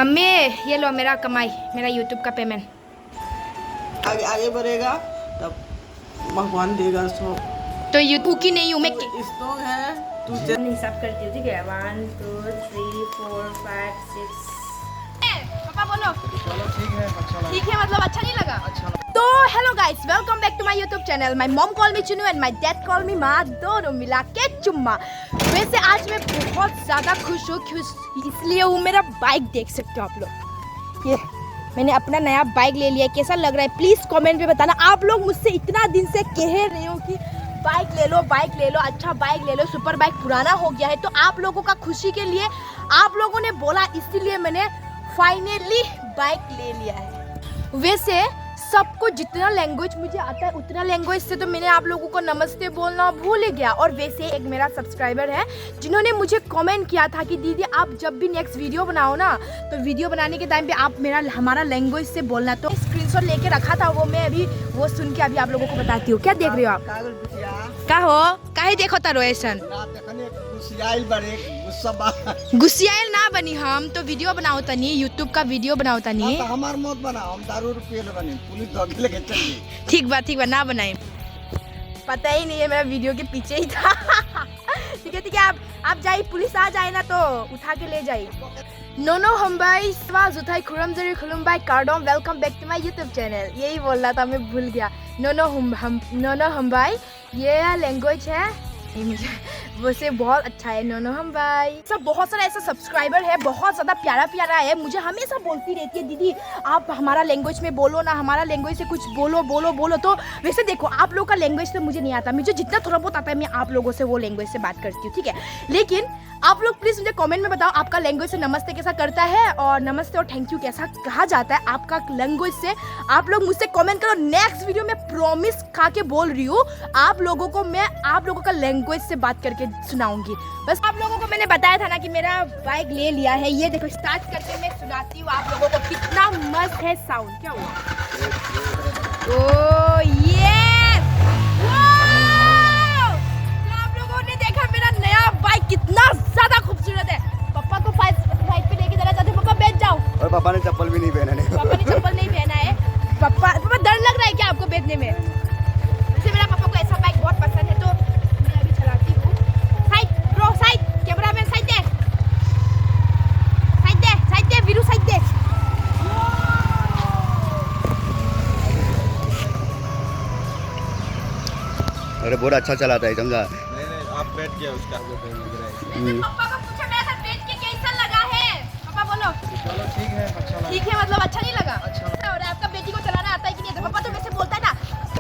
Mummy ये लो मेरा कमाई, मेरा यूट्यूब का पेमेंट। आगे आगे बढ़ेगा तब भगवान देगा सो। तो यूट्यूब की नहीं हूँ मैं। स्ट्रॉन्ग है तू। हिसाब करती हूँ, ठीक है। 1 2 3 4 5 6। पापा बोलो। चलो ठीक है, अच्छा लगा। ठीक है मतलब अच्छा नहीं लगा? अच्छा लगा। तो hello guys, welcome back to my YouTube channel. My mom call me Chunu and my dad call me माँ, दोनों मिला के चुम्मा। वैसे आज मैं बहुत ज़्यादा खुश हूँ, इसलिए वो मेरा बाइक देख सकते हो आप लोग। ये मैंने अपना नया बाइक ले लिया है, कैसा लग रहा है प्लीज़ कमेंट में बताना। आप लोग मुझसे इतना दिन से कह रहे हो कि बाइक ले लो, बाइक ले लो, अच्छा बाइक ले लो। सुपर बाइक पुराना हो गया है, तो आप लोगों का खुशी के लिए आप लोगों ने बोला, इसीलिए मैंने फाइनली बाइक ले लिया है। वैसे सबको जितना लैंग्वेज मुझे आता है उतना लैंग्वेज से तो मैंने आप लोगों को नमस्ते बोलना भूल ही गया। और वैसे एक मेरा सब्सक्राइबर है जिन्होंने मुझे कमेंट किया था कि दीदी आप जब भी नेक्स्ट वीडियो बनाओ ना, तो वीडियो बनाने के टाइम पे आप हमारा लैंग्वेज से बोलना। तो स्क्रीनशॉट लेके रखा था वो, मैं अभी वो सुन के अभी आप लोगों को बताती हूँ। क्या देख रहे हो आप? का हो काहे देखो तारो ऐसन? गुस्सियाल ना बनी, हम तो वीडियो बनाओ तनी, यूट्यूब का वीडियो बनाओ तनी। हमार मत बनाओ, हम दारू रुपये बनी पुलिस दौड़ लेके चली। ठीक बा ना बनाए। पता ही नहीं है, मेरा वीडियो के पीछे ही था। ठीक है आप जाइए, पुलिस आ जाए ना तो उठा के ले जाइए। नोनो हम भाई जुथाई खुरम जरी खुलम भाई कार्डोम, welcome back to my YouTube channel. यही बोल रहा था, मैं भूल गया। नोनो हम भाई ये लैंग्वेज है मुझे वैसे बहुत अच्छा है। नोनो हम भाई सब बहुत सारा ऐसा सब्सक्राइबर है, बहुत ज़्यादा प्यारा है, मुझे हमेशा बोलती रहती है दीदी आप हमारा लैंग्वेज में बोलो ना, हमारा लैंग्वेज से कुछ बोलो। तो वैसे देखो आप लोग का लैंग्वेज तो मुझे नहीं आता, मुझे जितना थोड़ा बहुत आता है मैं आप लोगों से वो लैंग्वेज से बात करती हूँ, ठीक है। लेकिन आप लोग प्लीज़ मुझे कमेंट में बताओ आपका लैंग्वेज से नमस्ते कैसा करता है, और नमस्ते और थैंक यू कैसा कहा जाता है आपका लैंग्वेज से। आप लोग मुझसे कमेंट करो, नेक्स्ट वीडियो में प्रॉमिस खा के बोल रही हूँ आप लोगों को मैं आप लोगों का लैंग्वेज से बात करके सुनाऊंगी। बस आप लोगों को मैंने बताया था ना कि मेरा बाइक ले लिया है। ये देखो स्टार्ट करके मैं सुनाती हूँ आप लोगों को, कितना मस्त है साउंड। क्या हुआ? ओह यस, तो आप लोगों ने देखा मेरा नया बाइक कितना ज्यादा खूबसूरत है। पापा को फाइट पे लेके जाना चाहते, पापा बैठ जाओ। और पापा ने चप्पल भी नहीं पहना है। पापा ने चप्पल नहीं पहना है। पापा डर लग रहा है क्या आपको बैठने में? वैसे मेरा पापा को ऐसा बाइक बहुत पसंद है, तो मैं अभी चलाती हूँ। Side bro, side cameraman, side दे वीरू, साइड दे। अरे बहुत अच्छा चलाता है, समझा? नहीं आप बैठ गया उसका पापा को पूछो मेरे साथ बैठ के कैसा लगा है? पापा बोलो। चलो ठीक है, अच्छा लगा। ठीक है मतलब अच्छा नहीं लगा? अच्छा। और आपका बेटी को चलाना आता है कि नहीं? पापा तो वैसे बोलता है ना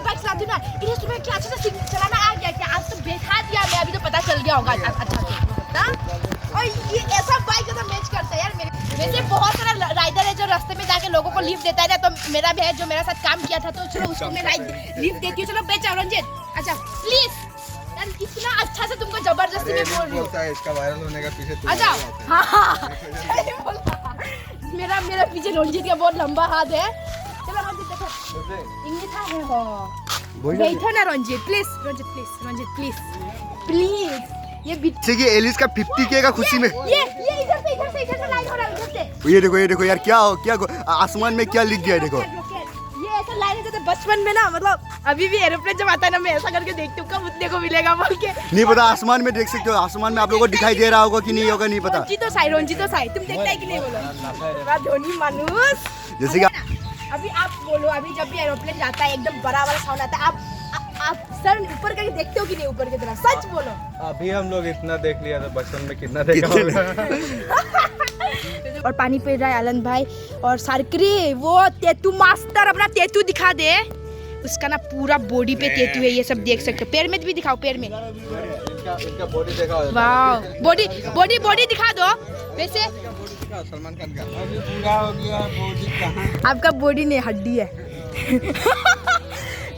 बाइक चलाती हूँ ना, इन्हें तुम्हें क्या अच्छे से चलाना आ गया क्या? आज तो बैठा दिया मैं, अभी तो पता चल गया होगा अच्छा से। और ये ऐसा बाइक तो मैच करता है यार मेरे। वैसे बहुत सारा राइडर है जो रास्ते में जाके लोगों को लिफ्ट देता है ना, तो मेरा भी है जो मेरे साथ काम किया था, तो चलो उसको मैं लिफ्ट देती हूँ। चलो बैठ जाओ रंजित, अच्छा प्लीज यार, इतना अच्छा से तुमको जबरदस्ती में बोल रही हूँ। इसका वायरल होने का पीछे अच्छा हाँ सही बोला। मेरा पीछे रंजित का बहुत लंबा हाथ है। चलो रंजित देखो इंग्लिश है हो, बैठो ना रंजित प्लीज। ये जैसे कि एलिस का 50K का खुशी में ये इधर से लाइन हो रहा है, इधर से। ये देखो यार क्या आसमान में क्या लिख गया है, देखो। ये ऐसा लाइन है जैसे बचपन में ना, मतलब अभी भी एरोप्लेन जब आता है ना, मैं ऐसा करके देखती हूँ कब उतने को मिलेगा बोल के। नहीं पता, आसमान में देख सकते हो, आसमान में आप लोगों को दिखाई दे रहा होगा कि नहीं होगा, नहीं पता। रोंजी तो साई तुम देखता है कि नहीं? बोलो धोनी मानुस। जैसे कि अभी आप बोलो, अभी जब भी एरोप्लेन जाता है एकदम बड़ा वाला साउंड आता है, आप सर ऊपर करके देखते हो कि नहीं? ऊपर की तरफ सच बोलो। अभी हम लोग इतना देख लिया था, बचपन में कितना देखा और पानी पी रहा है आनंद भाई। और सारकरी वो तेतू मास्टर अपना तेतू दिखा दे, उसका ना पूरा बॉडी पे तेतू है, ये सब देख सकते हो। पैर में भी दिखाओ, पैर में। इनका बॉडी देखा वाह, बॉडी दिखा दो। वैसे सलमान खान का अभी पूरा हो गया बॉडी, कहां आपका बॉडी नहीं हड्डी है।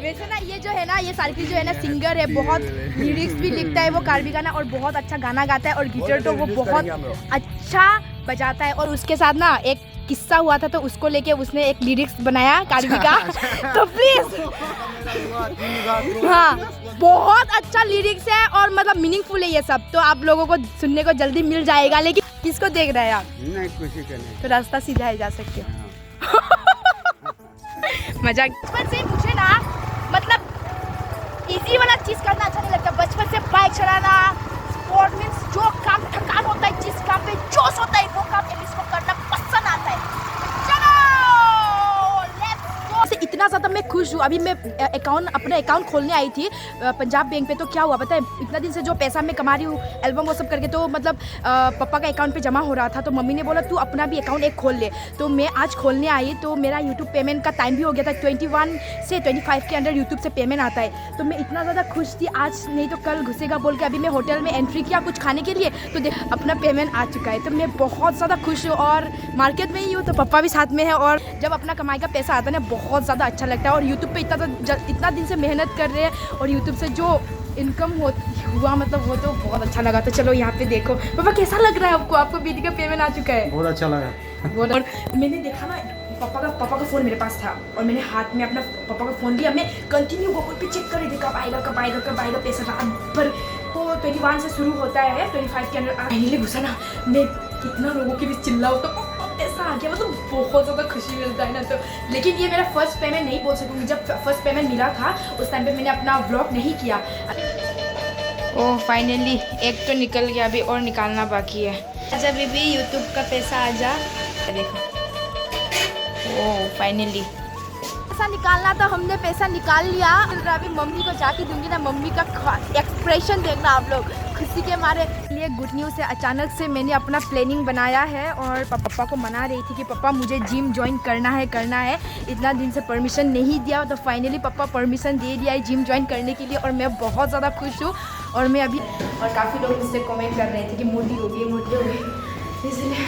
वैसे ना ये जो है ना, ये सारकी जो है ना सिंगर है, बहुत लिरिक्स भी लिखता है वो कार्बी गाना, और बहुत अच्छा गाना गाता है, और गिटार तो वो बहुत अच्छा बजाता है। और उसके साथ ना एक किस्सा हुआ था, तो उसको लेके उसने एक लिरिक्स बनाया कार्बी का। तो प्लीज हाँ, बहुत अच्छा लिरिक्स है और मतलब मीनिंगफुल है ये सब, तो आप लोगों को सुनने को जल्दी मिल जाएगा। लेकिन किसको देख रहे हैं आप? नहीं किसी का नहीं। तो रास्ता सीधा है, जा सकते हो। मजाक। बचपन से मुझे ना मतलब इजी वाला चीज करना अच्छा नहीं लगता। बचपन से बाइक चलाना, स्पोर्ट मीन्स जो काम थकान होता है, जिस काम पे जोश होता है, वो काम इसको करना पसंद आता है। चलो लेट्स गो। इतना ज़्यादा मैं खुश हूँ। अभी मैं अपना अकाउंट खोलने आई थी पंजाब बैंक पे, तो क्या हुआ पता है, इतना दिन से जो पैसा मैं कमा रही हूँ एल्बम वो सब करके, तो मतलब पापा का अकाउंट पे जमा हो रहा था, तो मम्मी ने बोला तू अपना भी अकाउंट एक खोल ले। तो मैं आज खोलने आई, तो मेरा यूट्यूब पेमेंट का टाइम भी हो गया था। 21 से 25 के अंदर यूट्यूब से पेमेंट आता है। तो मैं इतना ज़्यादा खुश थी, आज नहीं तो कल घुसेगा बोल के अभी मैं होटल में एंट्री किया कुछ खाने के लिए, तो देख अपना पेमेंट आ चुका है। तो मैं बहुत ज़्यादा खुश हूँ और मार्केट में ही हूँ, तो पापा भी साथ में है। और जब अपना कमाई का पैसा आता है ना, बहुत ज़्यादा अच्छा लगता है। और यूट्यूब पे इतना दिन से मेहनत कर रहे हैं, और यूट्यूब से जो इनकम हुआ मतलब वो तो बहुत अच्छा लगा। तो चलो यहाँ पे देखो पापा, कैसा लग रहा है आपको? आपको बेटी का पेमेंट आ चुका है। बहुत अच्छा लगा। और मैंने देखा ना, पापा का फ़ोन मेरे पास था, और मैंने हाथ में अपना पापा का फ़ोन लिया, मैं कंटिन्यू गूगल पे चेक कर रही थी कब आएगा पैसा। रात भर तो 21 से शुरू होता है, 25 के अंदर पहले घुसा ना, मैं कितना लोगों के बीच चिल्लाऊँ तो पैसा आ गया, मतलब बहुत ज़्यादा खुशी मिलता है ना। तो लेकिन ये मेरा फर्स्ट पेमेंट नहीं बोल सकूँगी। जब फर्स्ट पेमेंट मिला था उस टाइम पे मैंने अपना व्लॉग नहीं किया। ओह फाइनली एक तो निकल गया, अभी और निकालना बाकी है। अच्छा बीबी, यूट्यूब का पैसा आ जा। देखो, ओह फाइनली पैसा निकालना था, हमने पैसा निकाल लिया। अभी मम्मी को जाके दूंगी ना, मम्मी का एक्सप्रेशन देखना आप लोग खुशी के मारे। लिए गुड न्यूज़ है, अचानक से मैंने अपना प्लानिंग बनाया है, और पापा को मना रही थी कि पापा मुझे जिम ज्वाइन करना है। इतना दिन से परमिशन नहीं दिया, तो फाइनली पापा परमिशन दे दिया है जिम ज्वाइन करने के लिए, और मैं बहुत ज़्यादा खुश हूँ। और मैं अभी, और काफ़ी लोग मुझसे कमेंट कर रहे थे कि मोटी हो गई, इसलिए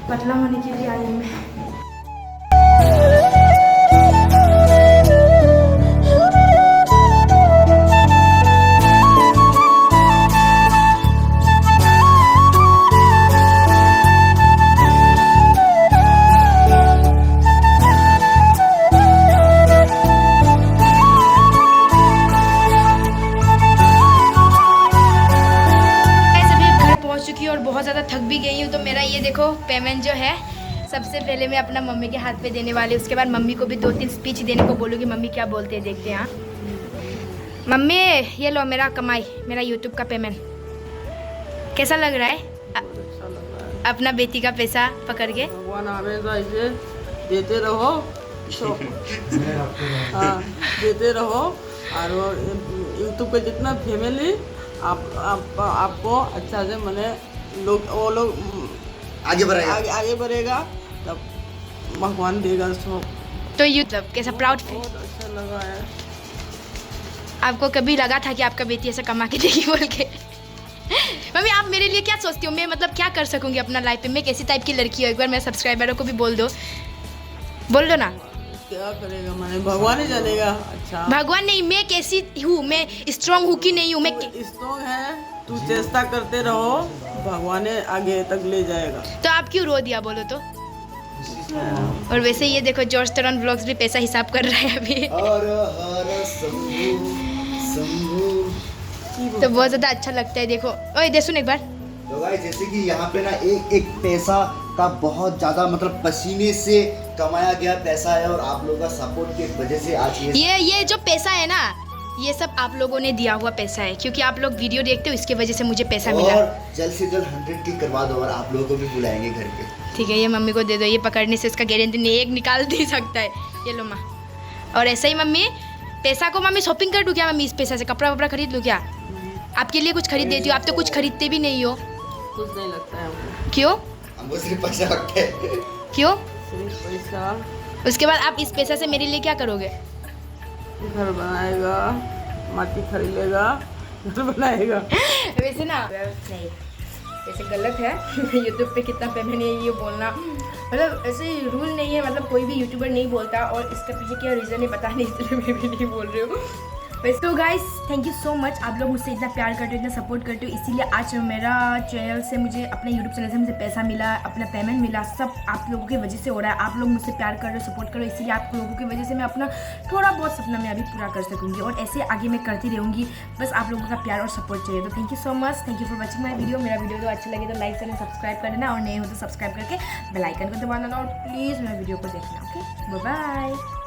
पतला होने के लिए आई हूँ मैं। और बहुत ज़्यादा थक भी गई हूँ। तो मेरा ये देखो पेमेंट जो है, सबसे पहले मैं अपना मम्मी के हाथ पे देने वाली हूँ। उसके बाद मम्मी को भी 2-3 स्पीच देने को बोलूँगी। मम्मी क्या बोलते हैं देखते हैं। हाँ मम्मी, ये लो मेरा कमाई, मेरा यूट्यूब का पेमेंट। कैसा लग रहा है अपना बेटी का पैसा पकड़ के? भगवान हमेशा इसे देते रहो, हाँ देते रहो। और यूट्यूब पे जितना फैमिली आपको अच्छा से मैंने वो लोग आगे बढ़ेगा, तब भगवान देगा सब। तो यूट्यूब कैसा प्राउड? बहुत अच्छा लगा है। आपको कभी लगा था कि आपका बेटी ऐसा कमा के देगी बोल के? मम्मी आप मेरे लिए क्या सोचती हो? मैं मतलब क्या कर सकूंगी अपना लाइफ में? मैं कैसी टाइप की लड़की हूँ? एक बार मेरे सब्सक्राइबरों को भी बोल दो ना। क्या करेगा मैंने, भगवान ही जानेगा। अच्छा भगवान नहीं, मैं कैसी हूँ, मैं स्ट्रॉन्ग हूँ कि नहीं हूँ? मैं स्ट्रॉन्ग है, तू चेष्टा करते रहो, भगवान आगे तक ले जाएगा। तो आप क्यों रो दिया बोलो तो? और वैसे ये देखो जॉर्ज टरन व्लॉग्स भी पैसा हिसाब कर रहा है अभी। तो बहुत ज़्यादा अच्छा लगता है। देखो ओए दे सुन एक बार। तो गाइस जैसे कि यहाँ पे ना एक पैसा का बहुत ज़्यादा मतलब पसीने से कमाया गया पैसा है, और आप लोगों का सपोर्ट की वजह से आज ये जो पैसा है ना, ये सब आप लोगों ने दिया हुआ पैसा है, क्योंकि आप लोग वीडियो देखते हो, इसके वजह से मुझे पैसा मिला। और जल्द से जल्द 100 की करवा दो, और आप लोगों को भी बुलाएंगे घर पे। ठीक है, ये मम्मी को दे दो, ये पकड़ने से इसका गारंटी नहीं, एक निकाल दे सकता है। ये लो माँ। और ऐसा ही मम्मी, पैसा को मम्मी शॉपिंग कर दूँ क्या? मम्मी इस पैसा से कपड़ा वपड़ा खरीद लूँ क्या? आपके लिए कुछ खरीद देती हो, आप तो कुछ खरीदते भी नहीं हो। कुछ नहीं लगता है हमको। क्यों? हमको सिर्फ पैसा लगता है। क्यों? सिर्फ पैसा। उसके बाद आप इस पैसा से मेरे लिए क्या करोगे? घर बनाएगा, माटी खरीदेगा, घर बनाएगा। वैसे ना नहीं, वैसे गलत है। यूट्यूब पे कितना पेमेंट है ये बोलना, मतलब ऐसे रूल नहीं है, मतलब कोई भी यूट्यूबर नहीं बोलता। और इसका पीछे क्या रीज़न है पता नहीं, इसलिए मैं भी नहीं बोल रही हूँ। तो guys thank you so much, आप लोग मुझसे इतना प्यार करते हो, इतना सपोर्ट करते हो, इसीलिए आज मेरा चैनल से मुझे, अपने यूट्यूब चैनल से मुझे पैसा मिला, अपना पेमेंट मिला, सब आप लोगों की वजह से हो रहा है। आप लोग मुझसे प्यार कर रहे हो, सपोर्ट करो, इसीलिए आप लोगों की वजह से मैं अपना थोड़ा बहुत सपना मैं अभी पूरा कर सकूँगी और ऐसे आगे मैं करती रहूँगी। बस आप लोगों का प्यार और सपोर्ट चाहिए। तो thank you so much, thank you for watching my video. मेरा वीडियो तो अच्छा लगे तो लाइक चैनल सब्सक्राइब कर देना और नए हो तो सब्सक्राइब करके बेल आइकन को दबाना और प्लीज़ मेरे वीडियो को देखना। Okay, bye bye.